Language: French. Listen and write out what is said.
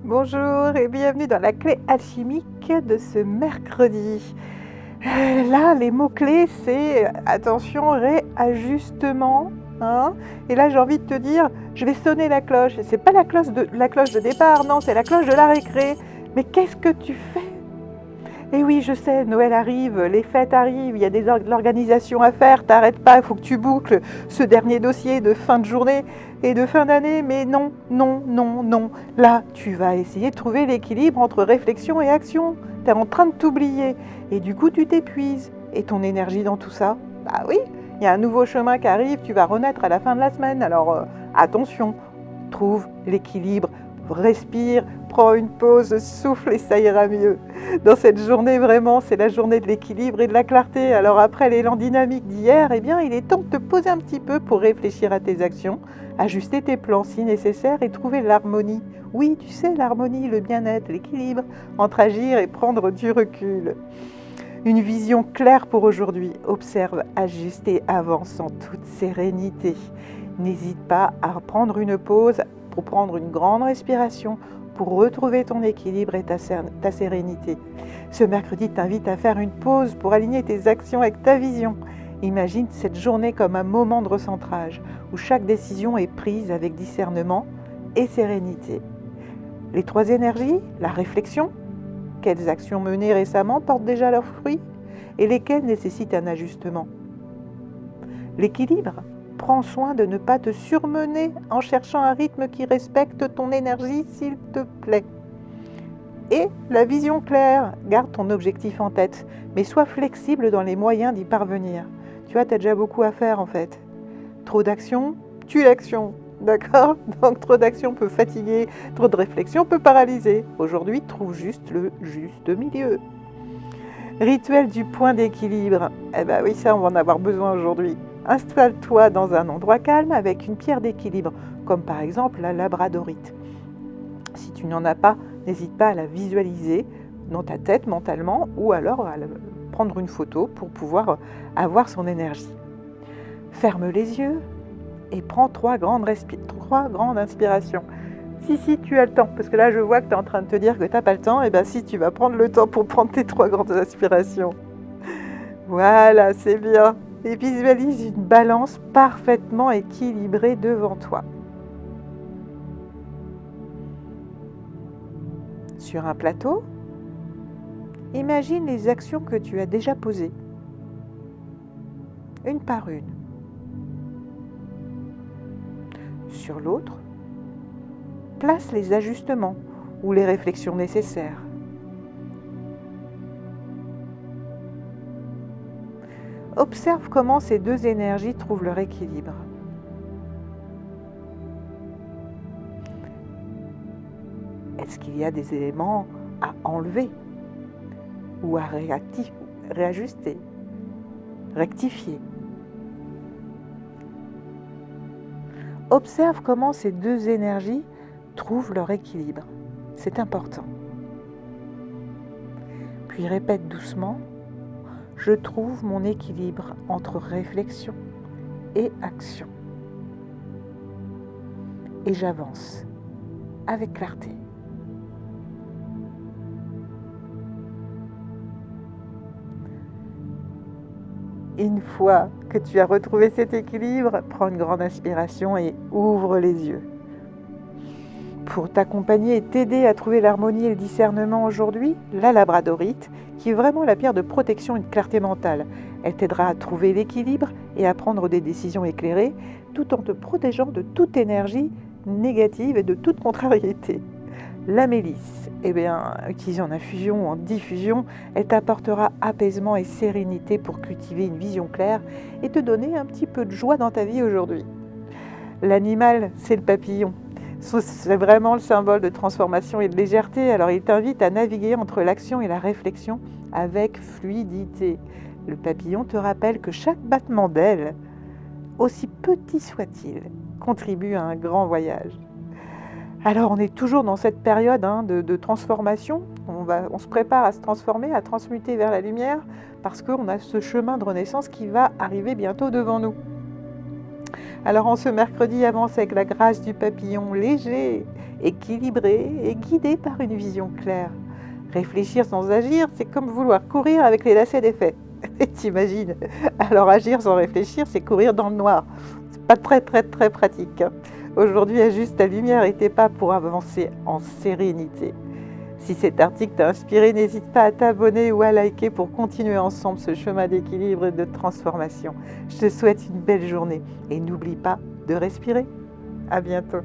Bonjour et bienvenue dans la clé alchimique de ce mercredi. Là, les mots-clés, c'est attention, réajustement. Hein, et là, j'ai envie de te dire, je vais sonner la cloche. Et c'est pas la cloche de départ, non, c'est la cloche de la récré. Mais qu'est-ce que tu fais? Et oui, je sais, Noël arrive, les fêtes arrivent, il y a de l'organisation à faire, t'arrêtes pas, il faut que tu boucles ce dernier dossier de fin de journée et de fin d'année, mais non, non, non, non. Là, tu vas essayer de trouver l'équilibre entre réflexion et action. Tu es en train de t'oublier et du coup, tu t'épuises. Et ton énergie dans tout ça? Bah oui, il y a un nouveau chemin qui arrive, tu vas renaître à la fin de la semaine. Alors attention, trouve l'équilibre, respire, prends une pause, souffle et ça ira mieux. Dans cette journée, vraiment, c'est la journée de l'équilibre et de la clarté. Alors après l'élan dynamique d'hier, eh bien, il est temps de te poser un petit peu pour réfléchir à tes actions, ajuster tes plans si nécessaire et trouver l'harmonie. Oui, tu sais, l'harmonie, le bien-être, l'équilibre entre agir et prendre du recul. Une vision claire pour aujourd'hui. Observe, ajuste et avance en toute sérénité. N'hésite pas à prendre une pause pour prendre une grande respiration, pour retrouver ton équilibre et ta sérénité. Ce mercredi t'invite à faire une pause pour aligner tes actions avec ta vision. Imagine cette journée comme un moment de recentrage, où chaque décision est prise avec discernement et sérénité. Les 3 énergies, la réflexion, quelles actions menées récemment portent déjà leurs fruits et lesquelles nécessitent un ajustement. L'équilibre, prends soin de ne pas te surmener en cherchant un rythme qui respecte ton énergie, s'il te plaît. Et la vision claire, garde ton objectif en tête, mais sois flexible dans les moyens d'y parvenir. Tu vois, tu as déjà beaucoup à faire en fait. Trop d'action, tue l'action, d'accord? Donc trop d'action peut fatiguer, trop de réflexion peut paralyser. Aujourd'hui, trouve juste le juste milieu. Rituel du point d'équilibre. Eh ben oui, ça on va en avoir besoin aujourd'hui. Installe-toi dans un endroit calme avec une pierre d'équilibre, comme par exemple la labradorite. Si tu n'en as pas, n'hésite pas à la visualiser dans ta tête mentalement ou alors à prendre une photo pour pouvoir avoir son énergie. Ferme les yeux et prends 3 grandes inspirations. Si, tu as le temps, parce que là je vois que tu es en train de te dire que tu n'as pas le temps, et bien si, tu vas prendre le temps pour prendre tes 3 grandes inspirations. Voilà, c'est bien. Et visualise une balance parfaitement équilibrée devant toi. Sur un plateau, imagine les actions que tu as déjà posées, une par une. Sur l'autre, place les ajustements ou les réflexions nécessaires. Observe comment ces 2 énergies trouvent leur équilibre. Est-ce qu'il y a des éléments à enlever ou à réajuster, rectifier? Observe comment ces 2 énergies trouvent leur équilibre. C'est important. Puis répète doucement, je trouve mon équilibre entre réflexion et action. Et j'avance avec clarté. Une fois que tu as retrouvé cet équilibre, prends une grande inspiration et ouvre les yeux. Pour t'accompagner et t'aider à trouver l'harmonie et le discernement aujourd'hui, la labradorite, qui est vraiment la pierre de protection et de clarté mentale. Elle t'aidera à trouver l'équilibre et à prendre des décisions éclairées, tout en te protégeant de toute énergie négative et de toute contrariété. La mélisse, utilisée en infusion ou en diffusion, elle t'apportera apaisement et sérénité pour cultiver une vision claire et te donner un petit peu de joie dans ta vie aujourd'hui. L'animal, c'est le papillon. C'est vraiment le symbole de transformation et de légèreté. Alors il t'invite à naviguer entre l'action et la réflexion avec fluidité. Le papillon te rappelle que chaque battement d'aile, aussi petit soit-il, contribue à un grand voyage. Alors on est toujours dans cette période de transformation. On se prépare à se transformer, à transmuter vers la lumière, parce qu'on a ce chemin de renaissance qui va arriver bientôt devant nous. Alors en ce mercredi, avance avec la grâce du papillon léger, équilibré et guidé par une vision claire. Réfléchir sans agir, c'est comme vouloir courir avec les lacets défaits. T'imagines? Alors agir sans réfléchir, c'est courir dans le noir. C'est pas très pratique, hein. Aujourd'hui, ajuste ta lumière et tes pas pour avancer en sérénité. Si cet article t'a inspiré, n'hésite pas à t'abonner ou à liker pour continuer ensemble ce chemin d'équilibre et de transformation. Je te souhaite une belle journée et n'oublie pas de respirer. À bientôt.